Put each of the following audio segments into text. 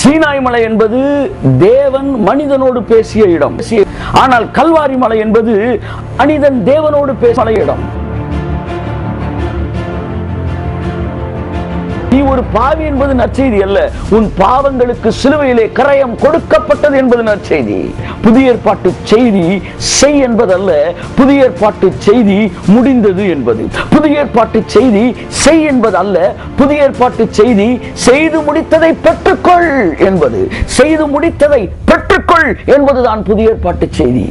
சீனாய் மலை என்பது தேவன் மனிதனோடு பேசிய இடம். ஆனால் கல்வாரி மலை என்பது மனிதன் தேவனோடு பேசிய இடம். நீ ஒரு பாவி என்பது நற்செய்தி அல்ல, உன் பாவங்களுக்கு சிலுவையிலே கரையம் கொடுக்கப்பட்டது என்பது நற்செய்தி. புதிய ஏற்பாட்டு செய்தி செய் என்பதல்ல, புதிய ஏற்பாட்டு செய்தி முடிந்தது என்பது. புதிய ஏற்பாட்டு செய்தி செய் என்பது அல்ல, புதிய ஏற்பாட்டு செய்தி செய்து முடித்ததை பெற்றுக்கொள் என்பது. செய்து முடித்ததை பெற்றுக்கொள் என்பதுதான் புதிய ஏற்பாட்டு செய்தி.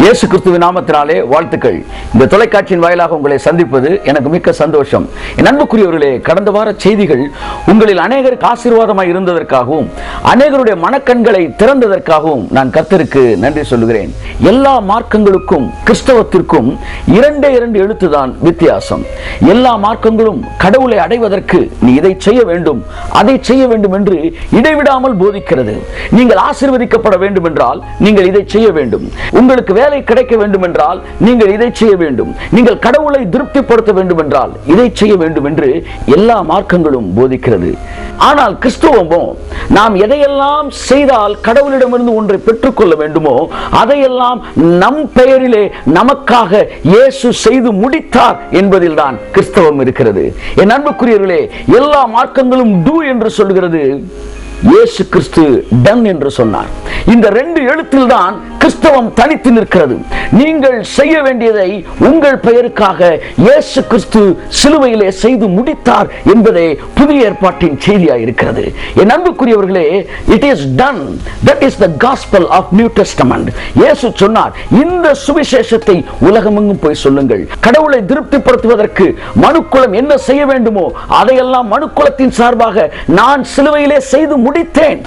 இயேசு கிறிஸ்துவின் நாமத்தினாலே வாழ்த்துக்கள். இந்த தொலைக்காட்சியின் வாயிலாக உங்களை சந்திப்பது எனக்கு மிக்க சந்தோஷம். என் அன்புக்குரியவர்களே, கடந்த வார செய்திகள் உங்களில் அநேகருக்கு ஆசீர்வாதமாய் இருந்ததற்காகவும் அநேகருடைய மனக்கண்களை திறந்ததற்காகவும் நான் கர்த்தருக்கு நன்றி சொல்லுகிறேன். எல்லா மார்க்கங்களுக்கும் கிறிஸ்தவத்திற்கும் இரண்டு எழுத்துதான் வித்தியாசம். எல்லா மார்க்கங்களும் கடவுளை அடைவதற்கு நீ இதை செய்ய வேண்டும், அதை செய்ய வேண்டும் என்று இடைவிடாமல் போதிக்கிறது. நீங்கள் ஆசீர்வதிக்கப்பட வேண்டும் என்றால் நீங்கள் இதை செய்ய வேண்டும், உங்களுக்கு வேலை கிடைக்க வேண்டும் என்றால் நீங்கள் இதை செய்ய வேண்டும், நீங்கள் கடவுளை திருப்திப்படுத்த வேண்டும் என்றால் இதை செய்ய வேண்டும் என்று எல்லா மார்க்கங்களும் போதிக்கிறது. ஆனால் கிறிஸ்துவமோ, நாம் எதையெல்லாம் செய்தால் கடவுளிடமிருந்து ஒன்றை பெற்றுக்கொள்ள வேண்டுமோ அதையெல்லாம் நம் பெயரிலே நமக்காக இயேசு செய்து முடித்தார் என்பதில் தான் கிறிஸ்தவம் இருக்கிறது. என் அன்புக்குரியவர்களே, எல்லா மார்க்கங்களும் டூ என்று சொல்கிறது, இயேசு கிறிஸ்து டன் என்று சொன்னார். இந்த ரெண்டு எழுத்தில் தான் கிறிஸ்தவம் தனித்து நிற்கிறது. நீங்கள் செய்ய வேண்டியதை உங்கள் பெயருக்காக இயேசு கிறிஸ்து சிலுவையிலே செய்து முடித்தார் என்பதே புதிய ஏற்பாட்டின் செய்தியாக இருக்கிறது. என் அன்புக்குரியவர்களே, it is done. That is the gospel of New Testament. இயேசு சொன்னார், இந்த சுவிசேஷத்தை உலகமெங்கும் போய் சொல்லுங்கள். கடவுளை திருப்திப்படுத்துவதற்கு மனுக்குலம் என்ன செய்ய வேண்டுமோ அதையெல்லாம் மனுக்குலத்தின் சார்பாக நான் சிலுவையிலே செய்து முடித்தேன்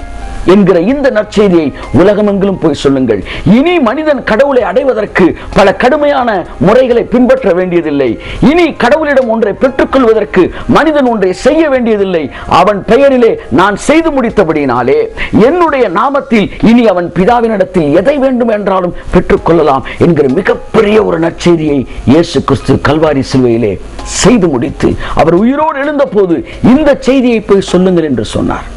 என்கிற இந்த நற்செய்தியை உலகமெங்கிலும் போய் சொல்லுங்கள். இனி மனிதன் கடவுளை அடைவதற்கு பல கடுமையான முறைகளை பின்பற்ற வேண்டியதில்லை. இனி கடவுளிடம் ஒன்றை பெற்றுக்கொள்வதற்கு மனிதன் ஒன்றை செய்ய வேண்டியதில்லை. அவன் பெயரிலே நான் செய்து முடித்தபடினாலே என்னுடைய நாமத்தில் இனி அவன் பிதாவினிடத்தில் எதை வேண்டும் என்றாலும் பெற்றுக்கொள்ளலாம் என்கிற மிகப்பெரிய ஒரு நற்செய்தியை இயேசு கிறிஸ்து கல்வாரி சிலுவையிலே செய்து முடித்து அவர் உயிரோடு எழுந்த போது இந்த செய்தியை போய் சொல்லுங்கள் என்று சொன்னார்.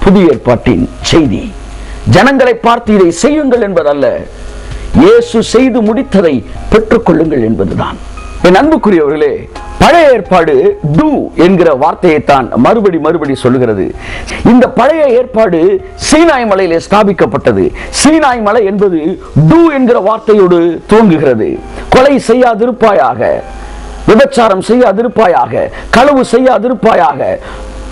புதிய ஏற்பாட்டின் செய்தி ஜனங்களை பார்த்து இதை செய்யுங்கள் என்பதல்ல, இயேசு செய்து முடித்ததை பெற்றுக்கொள்ளுங்கள் என்பதுதான். என் அன்புக்குரியவர்களே, பழைய ஏற்பாடு டூ என்கிற வார்த்தையை தான் மறுபடி சொல்லுகிறது. இந்த பழைய ஏற்பாடு சீனாய் மலையிலே ஸ்தாபிக்கப்பட்டது. சீனாய் மலை என்பது டூ என்கிற வார்த்தையோடு துவங்குகிறது. கொலை செய்யாதிருப்பாயாக, விபச்சாரம் செய்யாதிருப்பாயாக, களவு செய்யாதிருப்பாயாக,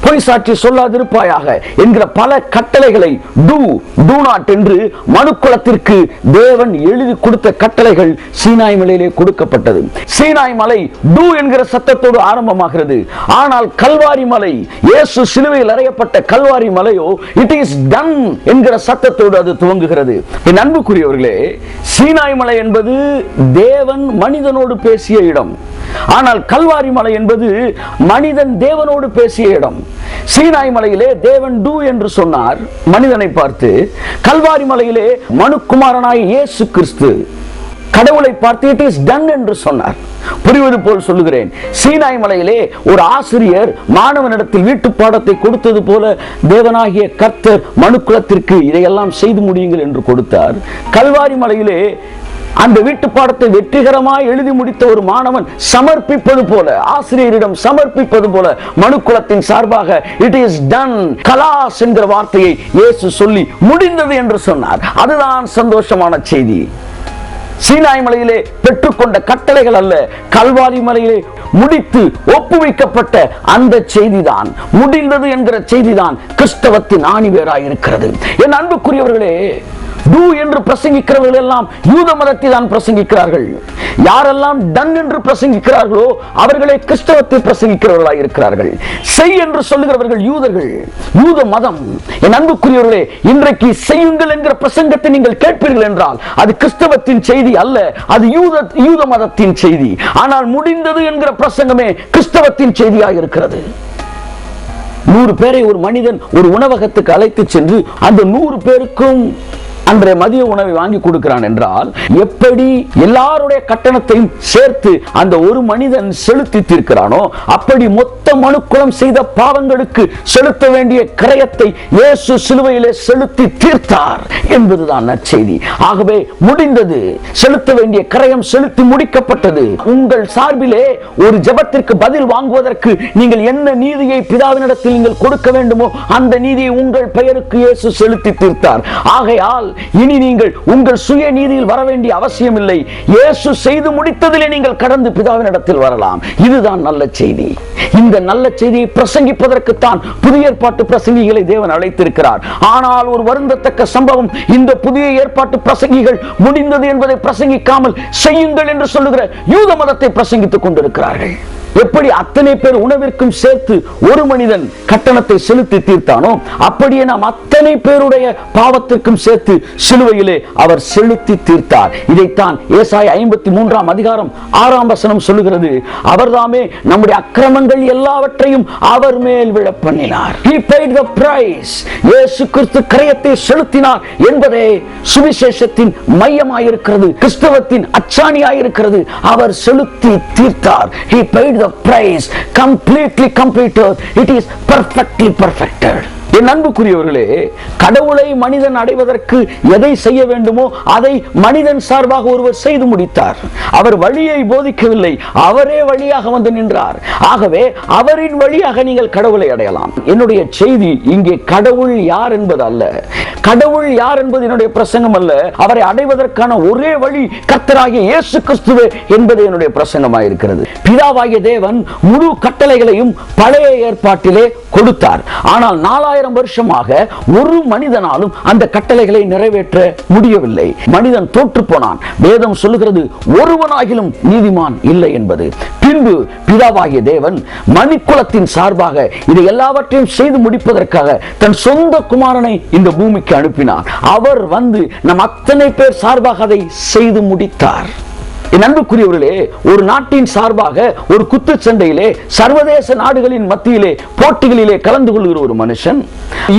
பொய் சாட்சி சொல்லாதிருப்பாயாக என்கிற பல கட்டளைகளை டூ நாட் என்று மனுக்குலத்திற்கு தேவன் எழுதி கொடுத்த கட்டளைகள் சீனாய் மலையிலே கொடுக்கப்பட்டது. சீனாய் மலை டூ என்கிற சத்தத்தோடு ஆரம்பமாகிறது. ஆனால் கல்வாரி மலை, இயேசு சிலுவையில் அறையப்பட்ட கல்வாரி மலையோ இட் இஸ் டன் என்கிற சத்தத்தோடு அது துவங்குகிறது. என் அன்புக்குரியவர்களே, சீனாய் மலை என்பது தேவன் மனிதனோடு பேசிய இடம். ஆனால் கல்வாரி மலை என்பது மனிதன் தேவனோடு பேசிய இடம். சீனாய் மலையிலே தேவன் டூ என்று சொன்னார் மனிதனை பார்த்து. கல்வாரி மலையிலே மனுக்குமாரனாய் இயேசு கிறிஸ்து கடவுளை பார்த்து இட் இஸ் டன் என்று சொன்னார். புரிவது போல் சொல்லுகிறேன். சீனாய் மலையிலே ஒரு ஆசிரியர் மாணவனிடத்தில் வீட்டு பாடத்தை கொடுத்தது போல தேவனாகிய கர்த்தர் மனுக்குலத்திற்கு இதையெல்லாம் செய்து முடியுங்கள் என்று கொடுத்தார். கல்வாரி மலையிலே அந்த வீட்டு பாடத்தை வெற்றிகரமாய் எழுதி முடித்த ஒரு மாணவன் சமர்ப்பிப்பது போல, ஆசிரியரிடம் சமர்ப்பிப்பது போல மனுக்குலத்தின் சார்பாக இட் இஸ் டன், கலாஸ் என்கிற வார்த்தையை இயேசு சொல்லி முடிந்தது என்று சொன்னார். அதுதான் சந்தோஷமான செய்தி. சீனாய் மலையிலே பெற்றுக்கொண்ட கட்டளைகள் அல்ல, கல்வாரி மலையிலே முடித்து ஒப்புவிக்கப்பட்ட அந்த செய்திதான், முடிந்தது என்கிற செய்திதான் கிறிஸ்தவத்தின் ஆணிவேராய் இருக்கிறது. என் அன்புக்குரியவர்களே, டூ என்று பிரசங்கிக்கிறவர்கள் எல்லாம் யூத மதத்தை தான் பிரசங்கிக்கிறார்கள். யாரெல்லாம் டன் என்று பிரசங்கிக்கிறார்களோ அவர்களே கிறிஸ்தவத்தை பிரசங்கிக்கிறவர்களாக இருக்கிறார்கள். செய் என்று சொல்லுகிறவர்கள் யூதர்கள், யூத மதம். என் அன்புக்குரியவர்களே, இன்றைக்கு செய்யுங்கள் என்கிற பிரசங்கத்தை நீங்கள் கேட்பீர்கள் என்றால் அது கிறிஸ்தவத்தின் செய்தி அல்ல, அது யூத மதத்தின் செய்தி. ஆனால் முடிந்தது என்கிற பிரசங்கமே கிறிஸ்தவத்தின் செய்தியாக இருக்கிறது. 100 பேரை ஒரு மனிதன் ஒரு உணவகத்துக்கு அழைத்து சென்று அந்த 100 பேருக்கும் அன்றைய மதிய உணவை வாங்கி கொடுக்கிறான் என்றால் எப்படி எல்லாருடைய கட்டணத்தையும் சேர்த்து அந்த ஒரு மனிதன் செலுத்தி தீர்க்கிறானோ அப்படி மொத்த மனுக்குலம் செய்த பாவங்களுக்கு செலுத்த வேண்டிய கிரயத்தை இயேசு சிலுவையிலே செலுத்தி தீர்த்தார் என்பதுதான் நற்செய்தி. ஆகவே முடிந்தது, செலுத்த வேண்டிய கிரயம் செலுத்தி முடிக்கப்பட்டது. உங்கள் சார்பிலே ஒரு ஜெபத்திற்கு பதில் வாங்குவதற்கு நீங்கள் என்ன நீதியை பிதாவினிடத்தில் நீங்கள் கொடுக்க வேண்டுமோ அந்த நீதியை உங்கள் பெயருக்கு இயேசு செலுத்தி தீர்த்தார். ஆகையால் இனி நீங்கள் உங்கள் சுய நீதியில் வர வேண்டிய அவசியம் இல்லை. இயேசு செய்து முடித்ததிலே நீங்கள் கடந்து பிதாவினிடத்தில் வரலாம். இதுதான் நல்ல செய்தி. இந்த நல்ல செய்தியை பிரசங்கிப்பதற்குத்தான் புதிய ஏற்பாட்டு பிரசங்கிகளை தேவன் அழைத்திருக்கிறார். ஆனால் ஒரு வருந்தத்தக்க சம்பவம், இந்த புதிய ஏற்பாட்டு பிரசங்கிகள் முடிந்தது என்பதை பிரசங்கிக்காமல் செய்யுங்கள் என்று சொல்லுகிற யூத மதத்தை பிரசங்கித்துக் கொண்டிருக்கிறார்கள். எப்படி அத்தனை பேர் உணவிற்கும் சேர்த்து ஒரு மனிதன் கட்டணத்தை செலுத்தி தீர்த்தானோ அப்படியே நாம் அத்தனை பேருடைய பாவத்திற்கும் சேர்த்து சிலுவையிலே அவர் செலுத்தி தீர்த்தார். இதைத்தான் ஏசாயா 53 அதிகாரம் 6 வசனம் சொல்லுகிறது. அவர்தாமே நம்முடைய அக்கிரமங்கள் எல்லாவற்றையும் அவர் மேல் விழ பண்ணினார். He paid the price. இயேசு கிறிஸ்து கிரயத்தை செலுத்தினார் என்பதே சுவிசேஷத்தின் மையமாயிருக்கிறது, கிறிஸ்தவத்தின் அச்சாணியாயிருக்கிறது. அவர் செலுத்தி தீர்த்தார். He paid the price, completely completed. It is perfectly perfected. என் அன்புக்குரியவர்களே, கடவுளை மனிதன் அடைவதற்கு எதை செய்ய வேண்டுமோ அதை மனிதன் சார்பாக ஒருவர் செய்து முடித்தார். அவர் வழியை போதிக்கவில்லை, அவரே வழியாக வந்து நின்றார். ஆகவே அவரின் வழியாக நீங்கள் கடவுளை அடையலாம். என்னுடைய செய்தி இங்கே கடவுள் யார் என்பது அல்ல, கடவுள் யார் என்பது என்னுடைய பிரசங்கம் அல்ல. அவரை அடைவதற்கான ஒரே வழி கர்த்தராகிய இயேசு கிறிஸ்துவே என்பது என்னுடைய பிரசங்கமாயிருக்கிறது. பிதாவாகிய தேவன் முழு கட்டளைகளையும் பழைய ஏற்பாட்டிலே கொடுத்தார். ஆனால் 4000 வருஷமாக ஒரு மனிதனாலும் அந்த கட்டளைகளை நிறைவேற்ற முடியவில்லை. மனிதன் தோற்று போனான். வேதம் சொல்லுகிறது ஒருவனாகிலும் நீதிமான் இல்லை என்பது. பின்பு பிதாவாகிய தேவன் மனிதகுலத்தின் சார்பாக இதை எல்லாவற்றையும் செய்து முடிப்பதற்காக தன் சொந்த குமாரனை இந்த பூமிக்கு அனுப்பினார். அவர் வந்து நம் அத்தனை பேர் சார்பாக அதை செய்து முடித்தார். என் அன்புக்குரியவர்களே, ஒரு நாட்டின் சார்பாக ஒரு குத்துச்சண்டையிலே சர்வதேச நாடுகளின் மத்தியிலே போட்டிகளிலே கலந்து கொள்கிற ஒரு மனுஷன்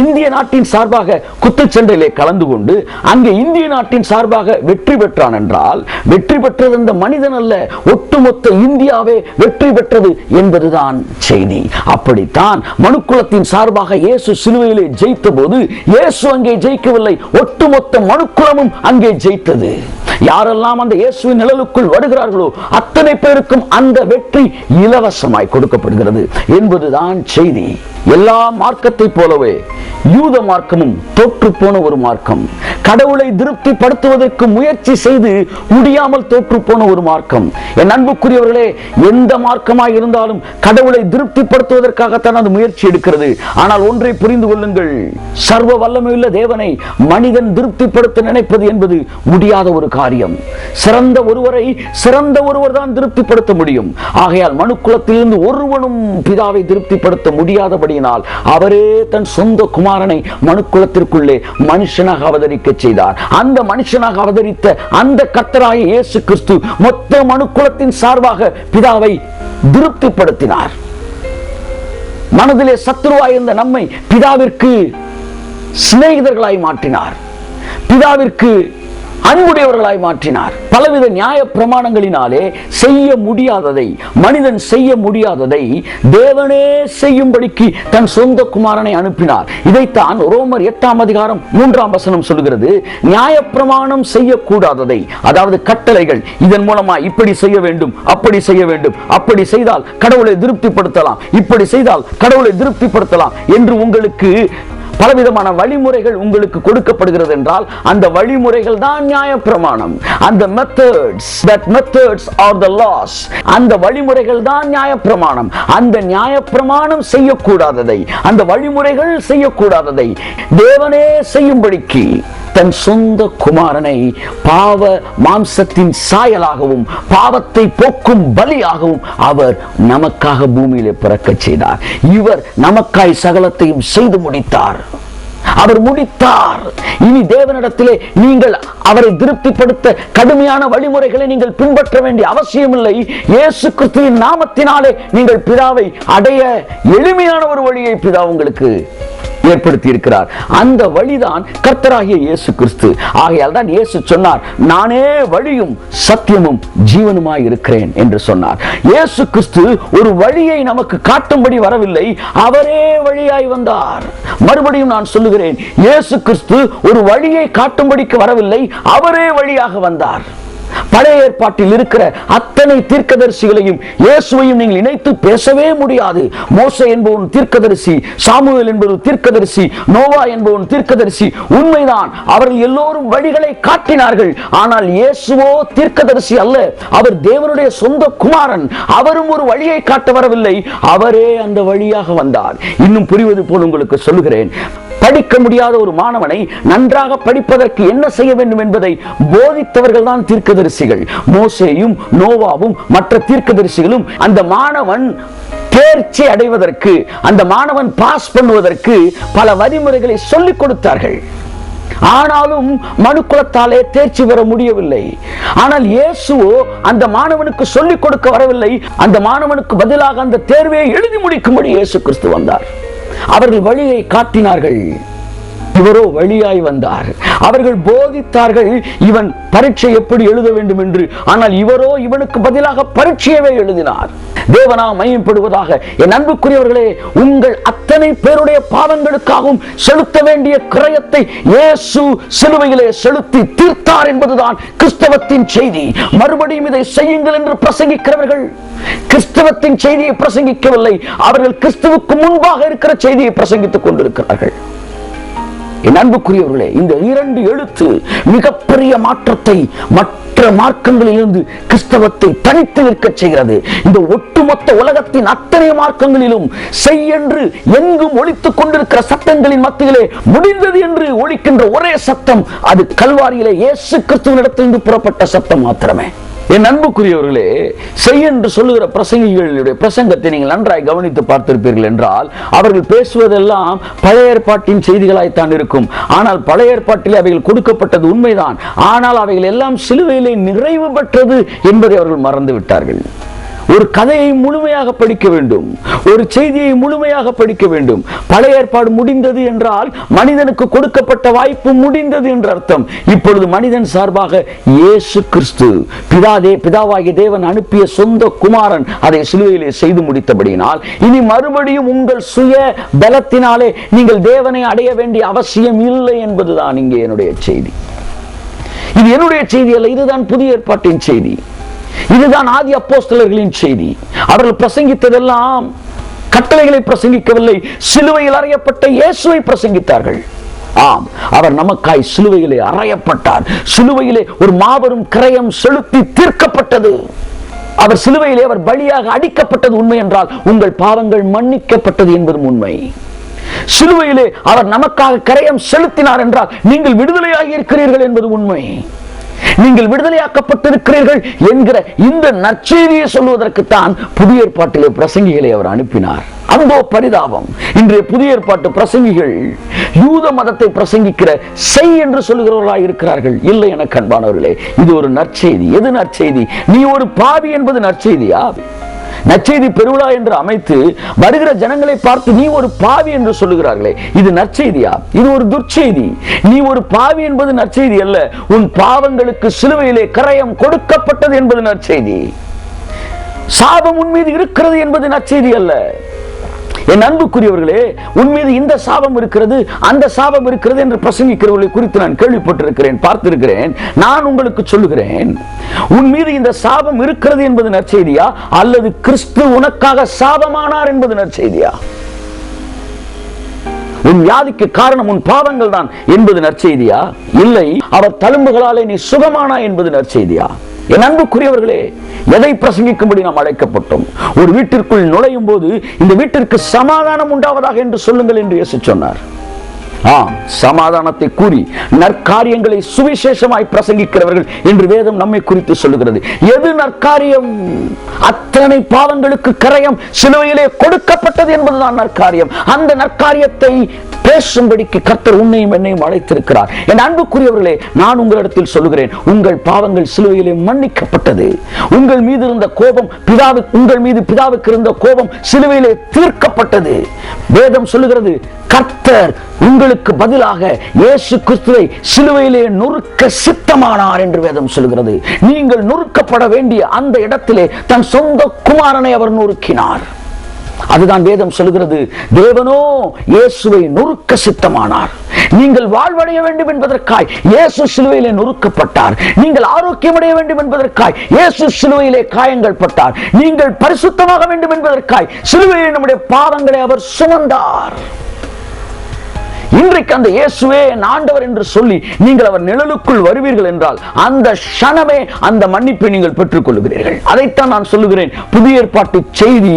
இந்திய நாட்டின் சார்பாக குத்துச்சண்டையிலே கலந்து கொண்டு அங்கே இந்திய நாட்டின் சார்பாக வெற்றி பெற்றான் என்றால் வெற்றி பெற்றது அந்த மனிதன் அல்ல, ஒட்டுமொத்த இந்தியாவே வெற்றி பெற்றது என்பதுதான் செய்தி. அப்படித்தான் மனுக்குலத்தின் சார்பாக இயேசு சிலுவையிலே ஜெயித்த போது இயேசு அங்கே ஜெயிக்கவில்லை, ஒட்டுமொத்த மனுக்குலமும் அங்கே ஜெயித்தது. யாரெல்லாம் அந்த இயேசுவின் நிழலுக்குள் வருகிறார்களோ அத்தனை பேருக்கும் அந்த வெற்றி இலவசமாய் கொடுக்கப்படுகிறது என்பதுதான் செய்தி. எல்லா மார்க்கத்தை போலவே யூத மார்க்கமும் தோற்று போன ஒரு மார்க்கம். கடவுளை திருப்திப்படுத்துவதற்கு முயற்சி செய்து முடியாமல் தோற்று போன ஒரு மார்க்கம். என் அன்புக்குரியவர்களே, எந்த மார்க்கமாய் இருந்தாலும் கடவுளை திருப்திப்படுத்துவதற்காகத்தான் அது முயற்சி எடுக்கிறது. ஆனால் ஒன்றை புரிந்து கொள்ளுங்கள், சர்வ வல்லமையுள்ள தேவனை மனிதன் திருப்திப்படுத்த நினைப்பது என்பது முடியாத ஒரு காரியம். சிறந்த ஒருவர் தான் திருப்திப்படுத்த முடியும். ஆகையால் மனுக்குலத்திலிருந்து ஒருவனும் பிதாவை திருப்திப்படுத்த முடியாதபடியினால் அவரே தன் சொந்த குமாரனை மனுக்குலத்திற்குள்ளே மனுஷனாக அவதரிக்க செய்தார். அந்த மனுஷனாக அவதரித்த அந்த கர்த்தராகிய இயேசு கிறிஸ்து மொத்த மனுக்குலத்தின் சார்பாக பிதாவை திருப்திப்படுத்தினார். மனதிலே சத்துருவாயிருந்த நம்மை பிதாவிற்கு சிநேகிதர்களாய் மாற்றினார், பிதாவிற்கு அன்புடையவர்களாய் மாற்றினார். பலவித நியாய பிரமாணங்களினாலே செய்ய முடியாததை, மனிதன் செய்ய முடியாததை தேவனே செய்யும்படிக்கு தன் சொந்த குமாரனை அனுப்பினார். இதைத்தான் ரோமர் 8 அதிகாரம் 3 வசனம் சொல்கிறது. நியாய பிரமாணம் செய்யக்கூடாததை, அதாவது கட்டளைகள், இதன் மூலமா இப்படி செய்ய வேண்டும், அப்படி செய்ய வேண்டும், அப்படி செய்தால் கடவுளை திருப்திப்படுத்தலாம், இப்படி செய்தால் கடவுளை திருப்திப்படுத்தலாம் என்று உங்களுக்கு பலவிதமான வழிமுறைகள் உங்களுக்கு கொடுக்கப்படுகிறது என்றால் அந்த வழிமுறைகள் தான் நியாயப்பிரமாணம். அந்த methods are the laws. அந்த வழிமுறைகள் தான் நியாயப்பிரமாணம். அந்த நியாயப்பிரமாணம் செய்யக்கூடாததை, அந்த வழிமுறைகள் செய்யக்கூடாததை தேவனே செய்யும்படிக்கு தன் சொந்த குமாரனை பாவ மாம்சத்தின் சாயலாகவும் பாவத்தை போக்கும் பலியாகவும் அவர் நமக்காக பூமியிலே பிறக்க செய்தார். இவர் நமக்காய் சகலத்தையும் செய்து முடித்தார். அவர் முடித்தார். இனி தேவனிடத்திலே நீங்கள் அவரை திருப்திப்படுத்த கடுமையான வழிமுறைகளை நீங்கள் பின்பற்ற வேண்டிய அவசியமில்லை. இயேசு கிறிஸ்துவின் நாமத்தினாலே நீங்கள் பிதாவை அடைய எளிமையான ஒரு வழியை பிதா உங்களுக்கு ஏற்படுத்தி இருக்கிறார். அந்த வழிதான் கர்த்தராகிய இயேசு கிறிஸ்து. ஆகையால் தான் இயேசு சொன்னார், நானே வழியும் சத்தியமும் ஜீவனுமாய் இருக்கிறேன் என்று சொன்னார். இயேசு கிறிஸ்து ஒரு வழியை நமக்கு காட்டும்படி வரவில்லை, அவரே வழியாய் வந்தார். மறுபடியும் நான் சொல்லுகிறேன், இயேசு கிறிஸ்து ஒரு வழியை காட்டும்படிக்கு வரவில்லை, அவரே வழியாக வந்தார். பழைய ஏற்பாட்டில் இருக்கிற அத்தனை தீர்க்கதரிசிகளையும் இயேசுவையும் நீங்கள் இணைத்து பேசவே முடியாது. மோசே என்பவன் தீர்க்கதரிசி, சாமுவேல் என்பவன் தீர்க்கதரிசி, நோவா என்பவன் தீர்க்கதரிசி. உண்மைதான், அவர்கள் எல்லோரும் வழிகளை காட்டினார்கள். ஆனால் இயேசுவோ தீர்க்கதரிசி அல்ல, அவர் தேவனுடைய சொந்த குமாரன். அவரும் ஒரு வழியை காட்ட வரவில்லை, அவரே அந்த வழியாக வந்தார். இன்னும் புரிவது போல் உங்களுக்கு சொல்லுகிறேன், படிக்க முடியாத ஒரு மாணவனை நன்றாக படிப்பதற்கு என்ன செய்ய வேண்டும் என்பதை போதித்தவர்கள் தான் தீர்க்கதரிசிகள். மோசேயும் நோவாவும் மற்ற தீர்க்கதரிசிகளும் அந்த மாணவன் தேர்ச்சி அடைவதற்கு, அந்த மாணவன் பாஸ் பண்ணுவதற்கு பல வழிமுறைகளை சொல்லிக் கொடுத்தார்கள். ஆனாலும் மனுக்குலத்தாலே தேர்ச்சி பெற முடியவில்லை. ஆனால் இயேசுவோ அந்த மாணவனுக்கு சொல்லிக் கொடுக்க வரவில்லை, அந்த மாணவனுக்கு பதிலாக அந்த தேர்வை எழுதி முடிக்கும்படி இயேசு கிறிஸ்து வந்தார். அவர்கள் வழியை காட்டினார்கள், இவரோ வழியாய் வந்தார். அவர்கள் போதித்தார்கள் இவன் பரீட்சை எப்படி எழுத வேண்டும் என்று. ஆனால் இவரோ இவனுக்கு பதிலாக பரீட்சையவே எழுதினார். தேவனா மையப்படுவதாக. என் அன்புக்குரியவர்களே, உங்கள் அத்தனை பேருடைய பாவங்களுக்காகவும் செலுத்த வேண்டிய கிரயத்தை இயேசு சிலுவையிலே செலுத்தி தீர்த்தார் என்பதுதான் கிறிஸ்தவத்தின் செய்தி. மறுபடியும் இதை செய்யுங்கள் என்று பிரசங்கிக்கிறவர்கள் கிறிஸ்தவத்தின் செய்தியை பிரசங்கிக்கவில்லை, அவர்கள் கிறிஸ்துவுக்கு முன்பாக இருக்கிற செய்தியை பிரசங்கித்துக் கொண்டிருக்கிறார்கள். என் அன்புக்குரியவர்களே, இந்த 2 எழுத்து மிகப்பெரிய மாற்றத்தை மற்ற மார்க்கங்களிலிருந்து கிறிஸ்தவத்தை தனித்து நிற்க செய்கிறது. இந்த ஒட்டுமொத்த உலகத்தின் அத்தனை மார்க்கங்களிலும் செய் என்று எங்கும் ஒலித்துக் கொண்டிருக்கிற சத்தங்களின் மத்தியிலே முடிந்தது என்று ஒலிக்கின்ற ஒரே சத்தம், அது கல்வாரியிலே இயேசு கிறிஸ்துவினிடத்திலிருந்து புறப்பட்ட சத்தம் மாத்திரமே. என் அன்புக்குரியவர்களே, செய் என்று சொல்லுகிற பிரசங்கிகளுடைய பிரசங்கத்தை நீங்கள் நன்றாய் கவனித்து பார்த்திருப்பீர்கள் என்றால் அவர்கள் பேசுவதெல்லாம் பழைய ஏற்பாட்டின் செய்திகளாய்த்தான் இருக்கும். ஆனால் பழைய ஏற்பாட்டிலே அவைகள் கொடுக்கப்பட்டது உண்மைதான், ஆனால் அவைகள் எல்லாம் சிலுவையிலே நிறைவு பெற்றது என்பதை அவர்கள் மறந்து விட்டார்கள். ஒரு கதையை முழுமையாக படிக்க வேண்டும், ஒரு செய்தியை முழுமையாக படிக்க வேண்டும். பழைய ஏற்பாடு முடிந்தது என்றால் மனிதனுக்கு கொடுக்கப்பட்ட வாய்ப்பு முடிந்தது என்று அர்த்தம். இப்பொழுது மனிதன் சார்பாக இயேசு கிறிஸ்து பிதாவாகிய தேவன் அனுப்பிய சொந்த குமாரன் அதை சிலுவையிலே செய்து முடித்தபடியினால் இனி மறுபடியும் உங்கள் சுய பலத்தினாலே நீங்கள் தேவனை அடைய வேண்டிய அவசியம் இல்லை என்பதுதான் இங்கே என்னுடைய செய்தி. இது என்னுடைய செய்தி அல்ல, இதுதான் புதிய ஏற்பாட்டின் செய்தி, இதுதான் ஆதி அப்போஸ்தலர்களின் செய்தி. அவர்கள் பிரசங்கித்ததெல்லாம் கட்டளைகளை பிரசங்கிக்கவில்லை, சிலுவையில் அறையப்பட்ட இயேசுவை பிரசங்கித்தார்கள். ஆம், அவர் நமக்காய் சிலுவையிலே அறையப்பட்டார். சிலுவையிலே ஒரு மாபெரும் கிரயம் செலுத்தி தீர்க்கப்பட்டது. அவர் சிலுவையிலே அவர் பலியாக அடிக்கப்பட்டது உண்மை என்றால் உங்கள் பாவங்கள் மன்னிக்கப்பட்டது என்பதும் உண்மை. சிலுவையிலே அவர் நமக்காக கிரயம் செலுத்தினார் என்றால் நீங்கள் விடுதலையாகி இருக்கிறீர்கள் என்பது உண்மை. நீங்கள் விடுதலையாக்கப்பட்டிருக்கிறீர்கள் என்கிற இந்த நற்செய்தியை சொல்வதற்குத்தான் புதிய ஏற்பாட்டிலே பிரசங்கிகளை அவர் அனுப்பினார். அந்தோ பரிதாபம், இன்றைய புதிய ஏற்பாட்டு பிரசங்கிகள் யூத மதத்தை பிரசங்கிக்கிற செய் என்று சொல்லுகிறவர்களாக இருக்கிறார்கள். இல்லை என அன்பானவர்களே, இது ஒரு நற்செய்தி. எது நற்செய்தி? நீ ஒரு பாவி என்பது நற்செய்தியா? நற்செய்தி பெருவிழா என்று அமைத்து வருகிற ஜனங்களை பார்த்து நீ ஒரு பாவி என்று சொல்லுகிறார்களே, இது நற்செய்தியா? இது ஒரு துர்ச்செய்தி. நீ ஒரு பாவி என்பது நற்செய்தி அல்ல, உன் பாவங்களுக்கு சிலுவையிலே கரையம் கொடுக்கப்பட்டது என்பது நற்செய்தி. சாபம் உன் மீது இருக்கிறது என்பது நற்செய்தி அல்ல. என் அன்புக்குரியவர்களே, உன் மீது இந்த சாபம் இருக்கிறது, அந்த சாபம் இருக்கிறது என்று பிரசங்கிக்கிறவர்களை குறித்து நான் கேள்விப்பட்டிருக்கிறேன், பார்த்திருக்கிறேன். நான் உங்களுக்கு சொல்லுகிறேன், உன் மீது இந்த சாபம் இருக்கிறது என்பது நற்செய்தியா, அல்லது கிறிஸ்து உனக்காக சாபமானார் என்பது நற்செய்தியா? உன் வியாதிக்கு காரணம் உன் பாவங்கள் தான் என்பது நற்செய்தியா? இல்லை, அவர் தழும்புகளாலே நீ சுகமானா என்பது நற்செய்தியா? என் அன்புக்குரியவர்களே, எதை பிரசங்கிக்கும்படி நாம் அழைக்கப்பட்டோம்? ஒரு வீட்டிற்குள் நுழையும் போது இந்த வீட்டிற்கு சமாதானம் உண்டாவதாக என்று சொல்லுங்கள் என்று இயேசு சொன்னார். சமாதானத்தை கூறி நற்காரியங்களை சுவிசேஷமாய் பிரசங்கிக்கிறவர்கள் என்று வேதம் நம்மை குறித்து சொல்லுகிறது. எது நற்காரியம்? அத்தனை பாவங்களுக்கு கரையம் சிலுவையிலே கொடுக்கப்பட்டது என்பதுதான் நற்காரியம். அந்த நற்காரியத்தை பேசும்படிக்கு கர்த்தர் உன்னையும் என்னையும் அழைத்திருக்கிறார். என் அன்புக்குரியவர்களே, நான் உங்களிடத்தில் சொல்லுகிறேன், உங்கள் பாவங்கள் சிலுவையிலே மன்னிக்கப்பட்டது. உங்கள் மீது இருந்த கோபம் உங்கள் மீது பிதாவுக்கு இருந்த கோபம் சிலுவையிலே தீர்க்கப்பட்டது. வேதம் சொல்லுகிறது, கர்த்தர் உங்களுக்கு பதிலாக இயேசு கிறிஸ்துவை சிலுவையிலே நொறுக்க சித்தமானார் என்று வேதம் சொல்கிறது. நீங்கள் நொறுக்கப்பட வேண்டிய அந்த இடத்திலே தன் சொந்த குமாரனை அவர் நொறுக்கினார். அதுதான் வேதம் சொல்கிறது. தேவனோ இயேசுவை நொறுக்க சித்தமானார். நீங்கள் வாழ்வடைய வேண்டும் என்பதற்காய் இயேசு சிலுவையிலே நொறுக்கப்பட்டார். நீங்கள் ஆரோக்கியமடைய வேண்டும் என்பதற்காய் இயேசு சிலுவையிலே காயங்கள் பட்டார். நீங்கள் பரிசுத்தமாக வேண்டும் என்பதற்காய் சிலுவையிலே நம்முடைய பாவங்களை அவர் சுமந்தார். இன்றைக்கு அந்த இயேசுவே என் ஆண்டவர் என்று சொல்லி நீங்கள் அவர் நிழலுக்குள் வருவீர்கள் என்றால் அந்த க்ஷணமே அந்த மன்னிப்பை நீங்கள் பெற்றுக் கொள்கிறீர்கள். அதைத்தான் நான் சொல்லுகிறேன். புதிய ஏற்பாட்டு செய்தி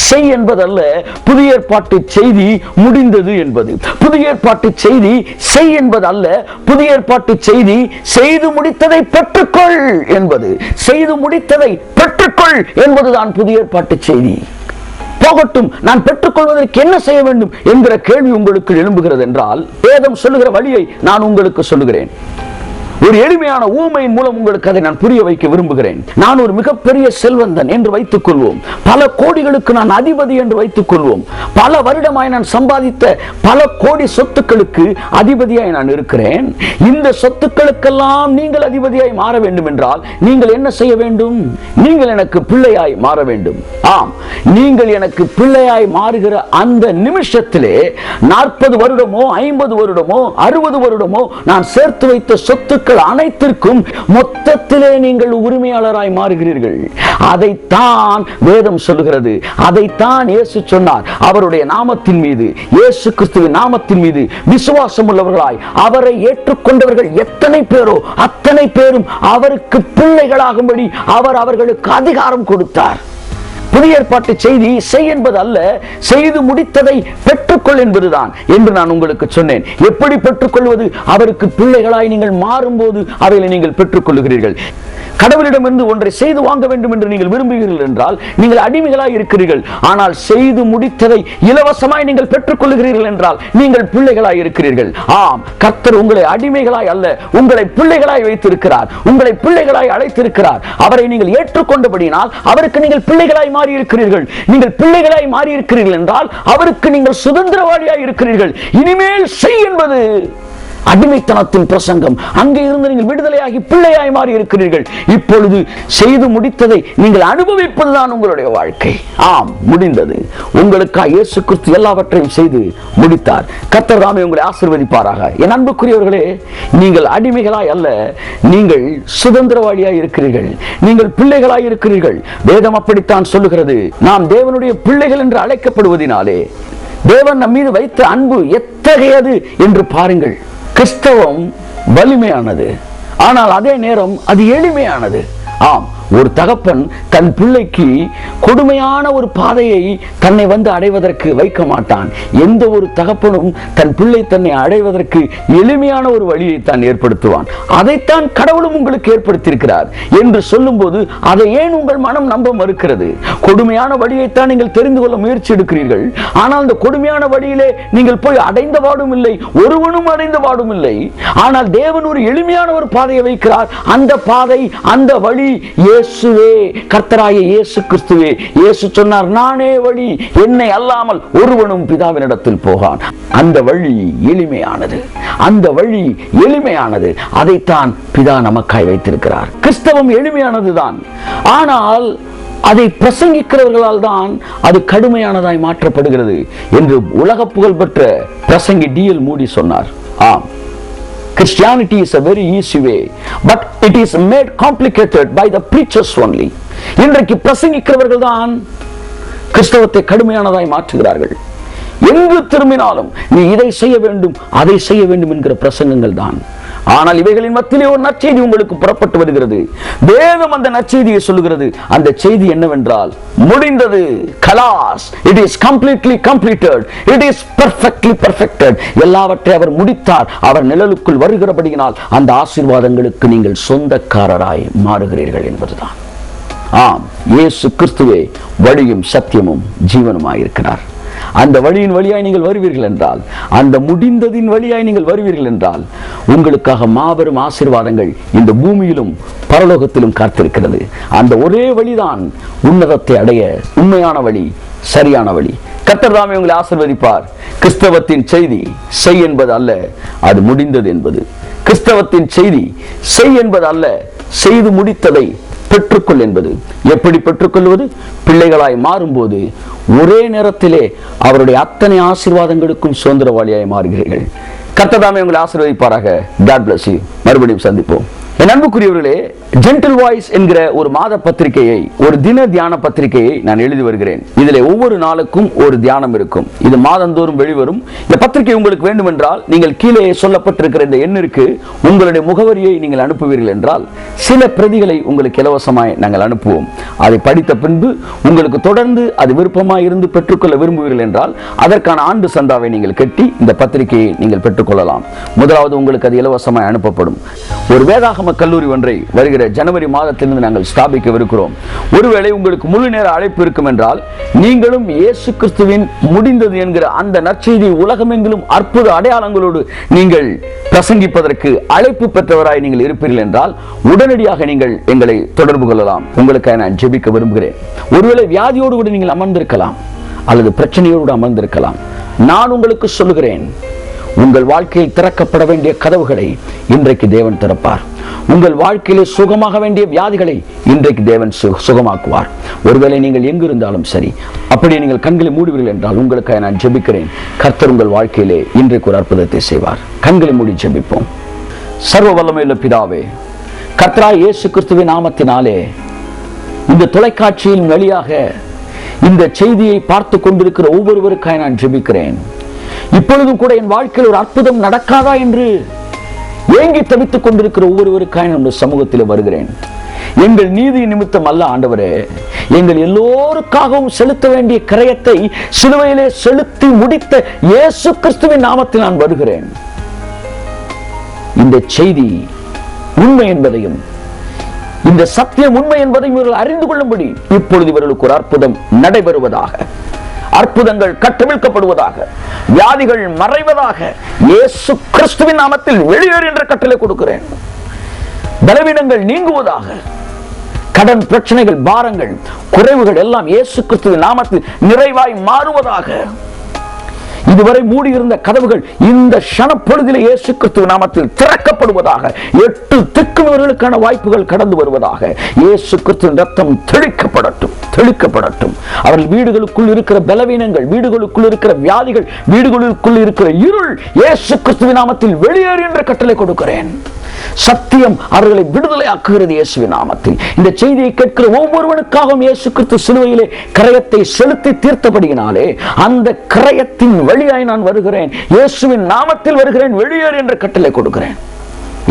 செய் என்பதல்ல, புதிய ஏற்பாட்டு செய்தி முடிந்தது என்பது. புதிய ஏற்பாட்டு செய்தி செய் என்பது அல்ல, புதிய ஏற்பாட்டு செய்தி செய்து முடித்ததை பெற்றுக்கொள் என்பது. செய்து முடித்ததை பெற்றுக்கொள் என்பதுதான் புதிய ஏற்பாட்டு செய்தி. போகட்டும், நான் பெற்றுக்கொள்வதற்கு என்ன செய்ய வேண்டும் என்கிற கேள்வி உங்களுக்கு எழும்புகிறது என்றால், வேதம் சொல்லுகிற வழியை நான் உங்களுக்கு சொல்லுகிறேன். ஒரு எளிமையான ஊமையின் மூலம் உங்களுக்கு அதை நான் புரிய வைக்க விரும்புகிறேன். நான் ஒரு மிகப்பெரிய செல்வந்தன் என்று வைத்துக் கொள்வோம். பல கோடிகளுக்கு நான் அதிபதி என்று வைத்துக் கொள்வோம். பல வருடமாய் நான் சம்பாதித்த பல கோடி சொத்துக்களுக்கு அதிபதியாய் நான் இருக்கிறேன். இந்த சொத்துக்களுக்கெல்லாம் நீங்கள் அதிபதியாய் மாற வேண்டும் என்றால் நீங்கள் என்ன செய்ய வேண்டும்? நீங்கள் எனக்கு பிள்ளையாய் மாற வேண்டும். ஆம், நீங்கள் எனக்கு பிள்ளையாய் மாறுகிற அந்த நிமிஷத்திலே 40 வருடமோ 50 வருடமோ 60 வருடமோ நான் சேர்த்து வைத்த சொத்துக்கள் அனைத்திற்கும் மொத்தத்திலே நீங்கள் உரிமையாளராய் மாறுகிறீர்கள். அதைத்தான் வேதம் சொல்லுகிறது. அதைத்தான் இயேசு சொன்னார். அவருடைய நாமத்தின் மீது, இயேசு கிறிஸ்துவின் நாமத்தின் மீது விசுவாசம் உள்ளவர்களாய் அவரை ஏற்றுக்கொண்டவர்கள் எத்தனை பேரோ அத்தனை பேரும் அவருக்கு பிள்ளைகளாகும்படி அவர் அவர்களுக்கு அதிகாரம் கொடுத்தார். புதிய ஏற்பாட்டு செய்தி செய் என்பது அல்ல, செய்து முடித்ததை பெற்றுக்கொள் என்பதுதான் என்று நான் உங்களுக்கு சொன்னேன். எப்படி பெற்றுக்கொள்வது? அவருக்கு பிள்ளைகளாய் நீங்கள் மாறும்போது அவைகளை நீங்கள் பெற்றுக்கொள்கிறீர்கள். கடவுளிடமிருந்து ஒன்றை செய்து வாங்க வேண்டும் என்று நீங்கள் விரும்புகிறீர்கள் என்றால் நீங்கள் அடிமைகளாய் இருக்கிறீர்கள். ஆனால் செய்து முடித்ததை இலவசமாய் நீங்கள் பெற்றுக்கொள்கிறீர்கள் என்றால் நீங்கள் பிள்ளைகளாய் இருக்கிறீர்கள். ஆம், கர்த்தர் உங்களை அடிமைகளாய் அல்ல, உங்களை பிள்ளைகளாய் வைத்திருக்கிறார். உங்களை பிள்ளைகளாய் அழைத்திருக்கிறார். அவரை நீங்கள் ஏற்றுக்கொண்டபடியினால் அவருக்கு நீங்கள் பிள்ளைகளாய் மாறி இருக்கிறீர்கள். நீங்கள் பிள்ளைகளாய் மாறி இருக்கிறீர்கள் என்றால் அவருக்கு நீங்கள் சுதந்திரவாளியாய் இருக்கிறீர்கள். இனிமேல் செய் என்பது அடிமைத்தனத்தின் பிரசங்கம். அங்கே இருந்து நீங்கள் விடுதலையாகி பிள்ளையாய் மாறி இருக்கிறீர்கள். இப்பொழுது செய்து முடித்ததை நீங்கள் அனுபவிப்பதுதான் உங்களுடைய வாழ்க்கை. ஆம், முடிந்தது. உங்களுக்காக இயேசு கிறிஸ்து எல்லாவற்றையும் செய்து முடித்தார். கர்த்தர் தாமே உங்களை ஆசீர்வதிப்பாராக. என் அன்புக்குரியவர்களே, நீங்கள் அடிமைகளாய் அல்ல, நீங்கள் சுதந்திரவாளியாய் இருக்கிறீர்கள். நீங்கள் பிள்ளைகளாய் இருக்கிறீர்கள். வேதம் அப்படித்தான் சொல்லுகிறது. நாம் தேவனுடைய பிள்ளைகள் என்று அழைக்கப்படுவதினாலே தேவன் நம் மீது வைத்த அன்பு எத்தகையது என்று பாருங்கள். கிறிஸ்தவம் வலிமையானது, ஆனால் அதே நேரம் அது எளிமையானது. ஆம், ஒரு தகப்பன் தன் பிள்ளைக்கு கொடுமையான ஒரு பாதையை தன்னை வந்து அடைவதற்கு வைக்க மாட்டான். எந்த ஒரு தகப்பனும் தன் பிள்ளை தன்னை அடைவதற்கு எளிமையான ஒரு வழியை தான் ஏற்படுத்துவான். அதைத்தான் கடவுளும் உங்களுக்கு ஏற்படுத்தியிருக்கிறார் என்று சொல்லும் போது அதை ஏன் உங்கள் மனம் நம்ப மறுக்கிறது? கொடுமையான வழியைத்தான் நீங்கள் தெரிந்து கொள்ள முயற்சி எடுக்கிறீர்கள். ஆனால் அந்த கொடுமையான வழியிலே நீங்கள் போய் அடைந்த பாடும் இல்லை, ஒருவனும் அடைந்த பாடும் இல்லை. ஆனால் தேவன் ஒரு எளிமையான ஒரு பாதையை வைக்கிறார். அந்த பாதை, அந்த வழி இயேசுவே, கர்த்தராகிய இயேசு கிறிஸ்துவே. இயேசு சொன்னார், நானே வழி, என்னை அல்லாமல் ஒருவனும் பிதாவினிடத்தில் போகான். அந்த வழி எளிமையானது, அந்த வழி எளிமையானது. அதைத்தான் பிதா நமக்காய் வைத்திருக்கிறார். கிறிஸ்தவம் எளிமையானதுதான், ஆனால் அதை பிரசங்கிக்கிறவர்களால் தான் அது கடுமையானதாய் மாற்றப்படுகிறது என்று உலக புகழ் பெற்ற பிரசங்கி D.L. மூடி சொன்னார். ஆம், Christianity is a very easy way, but it is made complicated by the preachers only. இன்றைக்கு பிரசங்கிக்கிறவர்கள் தான் கிறிஸ்தவத்தை கடுமையானதாய் மாற்றுகிறார்கள். எங்கு திரும்பினாலும் நீ இதை செய்ய வேண்டும், அதை செய்ய வேண்டும் என்கிற பிரசங்கங்கள் தான். ஆனால் இவைகளின் மத்தியிலே ஒரு நற்செய்தி உங்களுக்கு புறப்பட்டு வருகிறது. வேதம் அந்த நற்செய்தியை சொல்லுகிறது. அந்த செய்தி என்னவென்றால், முடிந்தது, கலாஸ், it is completely completed, it is perfectly perfected. எல்லாவற்றை அவர் முடித்தார். அவர் நிழலுக்குள் வருகிறபடியினால் அந்த ஆசீர்வாதங்களுக்கு நீங்கள் சொந்தக்காரராய் மாறுகிறீர்கள் என்பதுதான். ஆம், இயேசு கிறிஸ்துவே வழியும் சத்தியமும் ஜீவனுமாயிருக்கிறார். அந்த வழியின் வழியாய் நீங்கள் வருவீர்கள் என்றால், அந்த முடிந்ததின் வழியாய் நீங்கள் வருவீர்கள் என்றால், உங்களுக்காக மாபெரும் ஆசீர்வாதங்கள் இந்த பூமியிலும் பரலோகத்திலும் காத்திருக்கிறது. அந்த ஒரே வழிதான் உன்னதத்தை அடைய உண்மையான வழி, சரியான வழி. கர்த்தர் தாமே உங்களை ஆசீர்வதிப்பார். கிறிஸ்தவத்தின் செய்தி செய் என்பது அல்ல, அது முடிந்தது என்பது. கிறிஸ்தவத்தின் செய்தி செய் என்பது அல்ல, செய்து முடித்ததை பெற்றுக்கொள் என்பது. எப்படி பெற்றுக்கொள்வது? பிள்ளைகளாய் மாறும்போது ஒரே நேரத்திலே அவருடைய அத்தனை ஆசீர்வாதங்களுக்கும் சுதந்திரவாளியாய் மாறுகிறீர்கள். கர்த்தர் தாமே உங்களை ஆசீர்வதிப்பாராக. God bless you. மறுபடியும் சந்திப்போம். என் அன்புக்குரியவர்களே, ஜென்டில் வாய்ஸ் என்கிற ஒரு மாத பத்திரிகையை, ஒரு தின தியான பத்திரிகையை நான் எழுதி வருகிறேன். இதில் ஒவ்வொரு நாளுக்கும் ஒரு தியானம் இருக்கும். இது மாதந்தோறும் வெளிவரும். இந்த பத்திரிகை உங்களுக்கு வேண்டும் என்றால், நீங்கள் கீழே சொல்லப்பட்டிருக்கிற இந்த எண்ணிற்கு உங்களுடைய முகவரியை நீங்கள் அனுப்புவீர்கள் என்றால், சில பிரதிகளை உங்களுக்கு இலவசமாய் நாங்கள் அனுப்புவோம். அதை படித்த பின்பு உங்களுக்கு தொடர்ந்து அது விருப்பமாய் இருந்து பெற்றுக்கொள்ள விரும்புவீர்கள் என்றால், அதற்கான ஆண்டு சந்தாவை நீங்கள் கட்டி இந்த பத்திரிகையை நீங்கள் பெற்றுக்கொள்ளலாம். முதலாவது உங்களுக்கு அது இலவசமாய் அனுப்பப்படும். ஒரு வேதாகம கல்லூரி ஒன்றை வருகிற ஜனவரி மாதத்திலிருந்து நாங்கள் ஸ்தாபிக்கவிருக்கிறோம். ஒருவேளை உங்களுக்கு முழு நேர அழைப்பு இருக்கும் என்றால், நீங்களும் இயேசு கிறிஸ்துவின் முடிந்தது என்கிற அந்த நற்செய்தி உலகமெங்கிலும் அற்புத அடையாளங்களோடு நீங்கள் பிரசங்கிப்பதற்கு அழைப்பு பெற்றவராய் நீங்கள் இருப்பீர்கள் என்றால், உடனடியாக நீங்கள் எங்களை தொடர்பு கொள்ளலாம். உங்களுக்காக நான் ஜெபிக்க விரும்புகிறேன். ஒருவேளை வியாதியோடு கூட நீங்கள் அமர்ந்திருக்கலாம், அல்லது பிரச்சனையோடு அமர்ந்திருக்கலாம். நான் உங்களுக்கு சொல்லுகிறேன், உங்கள் வாழ்க்கையில் திறக்கப்பட வேண்டிய கதவுகளை இன்றைக்கு தேவன் திறப்பார். உங்கள் வாழ்க்கையிலே சுகமாக வேண்டிய வியாதிகளை இன்றைக்கு தேவன் சுகமாக்குவார். ஒருவேளை நீங்கள் எங்கு இருந்தாலும் சரி, அப்படி நீங்கள் கண்களை மூடுவீர்கள் என்றால், உங்களுக்காக நான் ஜெபிக்கிறேன். கர்த்தர் உங்கள் வாழ்க்கையிலே இன்றைக்கு ஒரு அற்புதத்தை செய்வார். கண்களை மூடி ஜெபிப்போம். சர்வ வல்லமையுள்ள பிதாவே, கர்த்தராகிய இயேசு கிறிஸ்துவின் நாமத்தினாலே இந்த தொலைக்காட்சியின் வழியாக இந்த செய்தியை பார்த்து கொண்டிருக்கிற ஒவ்வொருவருக்காக நான் ஜெபிக்கிறேன். இப்பொழுதும் கூட என் வாழ்க்கையில் ஒரு அற்புதம் நடக்காதா என்று ஏங்கி தவித்துக் கொண்டிருக்கிற ஒவ்வொருவருக்காக நம்முடைய சமூகத்தில் வருகிறேன். எங்கள் நீதி நிமித்தம் அல்ல ஆண்டவரே, எங்கள் எல்லோருக்காகவும் செலுத்த வேண்டிய கிரயத்தை சிலுவையிலே செலுத்தி முடித்த இயேசு கிறிஸ்துவின் நாமத்தில் நான் வருகிறேன். இந்த செய்தி உண்மை என்பதையும், இந்த சத்தியம் உண்மை என்பதையும் இவர்கள் அறிந்து கொள்ளும்படி இப்பொழுது இவர்களுக்கு ஒரு அற்புதம் நடைபெறுவதாக, அற்புதங்கள் கட்டவிழ்க்கப்படுவதாக, வியாதிகள் மறைவதாக, இயேசு கிறிஸ்துவின் நாமத்தில் வெளியேறு என்ற கட்டளை கொடுக்கிறேன். பலவீனங்கள் நீங்குவதாக, கடன் பிரச்சனைகள், பாரங்கள், குறைவுகள் எல்லாம் இயேசு கிறிஸ்துவின் நாமத்தில் நிறைவாய் மாறுவதாக. இதுவரை மூடியிருந்த கதவுகள் இந்த க்ஷணப்பொழுதிலே இயேசு கிறிஸ்துவின் நாமத்தில் திறக்கப்படுவதாக. 8 திக்குவர்களுக்கான வாய்ப்புகள் கடந்து வருவதாக. இயேசு கிறிஸ்துவின் ரத்தம் தெளிக்கப்படட்டும். அவர்கள் வீடுகளுக்குள் இருக்கிற பலவீனங்கள், வீடுகளுக்குள் இருக்கிற வியாதிகள், வீடுகளுக்குள் இருக்கிற இருள் இயேசு கிறிஸ்துவின் நாமத்தில் வெளியேறு என்ற கட்டளை கொடுக்கிறேன். சத்தியம் அவர்களை விடுதலை ஆக்குகிறது இயேசுவின் நாமத்தில். இந்த செய்தியை கேட்கிற ஒவ்வொருவனுக்காகவும் இயேசு கிறிஸ்து சிலுவையிலே கிரயத்தை செலுத்தி தீர்த்தபடியினாலே அந்த கிரயத்தின் வழியாய் நான் வருகிறேன். இயேசுவின் நாமத்தில் வருகிறேன். வெளியேறு என்ற கட்டளை கொடுக்கிறேன்.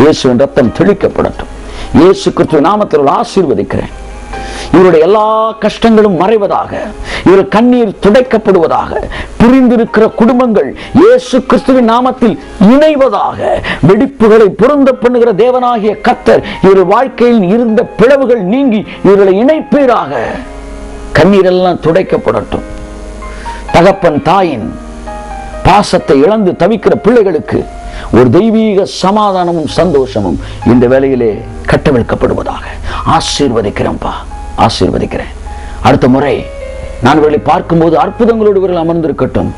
இயேசுவின் ரத்தம் தெளிக்கப்படட்டும். இயேசு கிறிஸ்துவின் நாமத்தில் ஆசீர்வதிக்கிறேன். இவருடைய எல்லா கஷ்டங்களும் மறைவதாக, இவர் கண்ணீர் துடைக்கப்படுவதாக, பிரிந்திருக்கிற குடும்பங்கள் இயேசு கிறிஸ்துவின் நாமத்தில் இணைவதாக, வெடிப்புகளை பொருந்த பண்ணுகிற தேவனாகிய கர்த்தர் இவர் வாழ்க்கையில் இருந்த பிளவுகள் நீங்கி இவர்களை இணைப்பீராக. கண்ணீர் எல்லாம் துடைக்கப்படட்டும். தகப்பன் தாயின் பாசத்தை இழந்து தவிக்கிற பிள்ளைகளுக்கு ஒரு தெய்வீக சமாதானமும் சந்தோஷமும் இந்த வேளையிலே கட்டவிழ்க்கப்படுவதாக. ஆசீர்வதிக்கிறேன். அடுத்த முறை நான் இவர்களை பார்க்கும்போது அற்புதங்களோடு இவர்கள் அமர்ந்திருக்கட்டும்.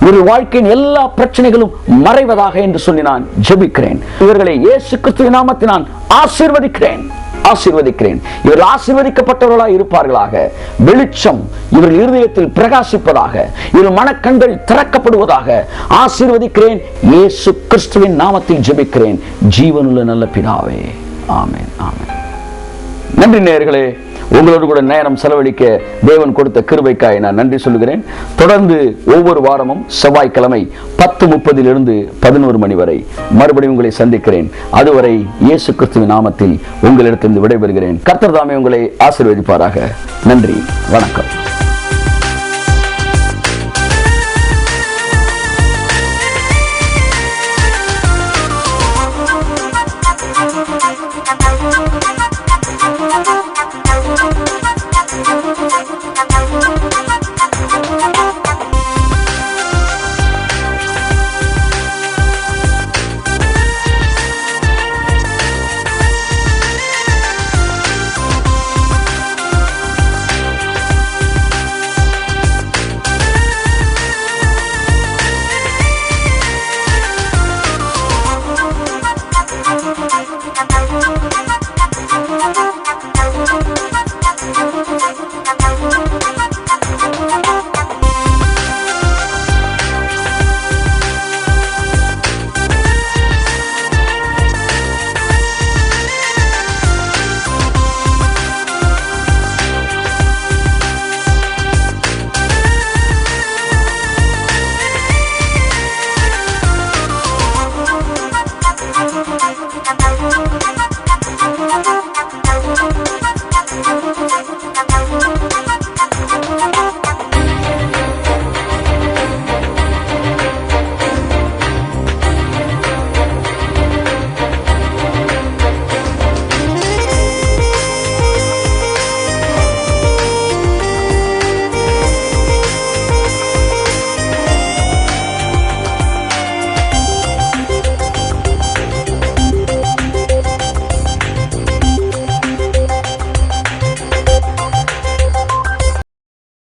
இவர்கள் வாழ்க்கையின் எல்லா பிரச்சனைகளும் மறைவதாக என்று சொல்லி நான் ஜெபிக்கிறேன். இவர்களை இயேசு கிறிஸ்துவின் நாமத்தில் நான் ஆசீர்வதிக்கிறேன். இவர்கள் ஆசீர்வதிக்கப்பட்டவர்களாக இருப்பார்களாக. வெளிச்சம் இவர்கள் இருதயத்தில் பிரகாசிப்பதாக, இவர்கள் மனக்கண்கள் திறக்கப்படுவதாக. ஆசீர்வதிக்கிறேன். இயேசு கிறிஸ்துவின் நாமத்தில் ஜெபிக்கிறேன் ஜீவனுள்ள நல்ல பிதாவே. ஆமென். நன்றி நேயர்களே. உங்களோடு கூட நேரம் செலவழிக்க தேவன் கொடுத்த கிருபைக்காய் நான் நன்றி சொல்லுகிறேன். தொடர்ந்து ஒவ்வொரு வாரமும் செவ்வாய்க்கிழமை 10:30 11 மணி வரை மறுபடியும் உங்களை சந்திக்கிறேன். அதுவரை இயேசு கிறிஸ்துவின் நாமத்தில் உங்களிடத்திலிருந்து விடைபெறுகிறேன். கர்த்தர் தாமே உங்களை ஆசீர்வதிப்பாராக. நன்றி, வணக்கம்.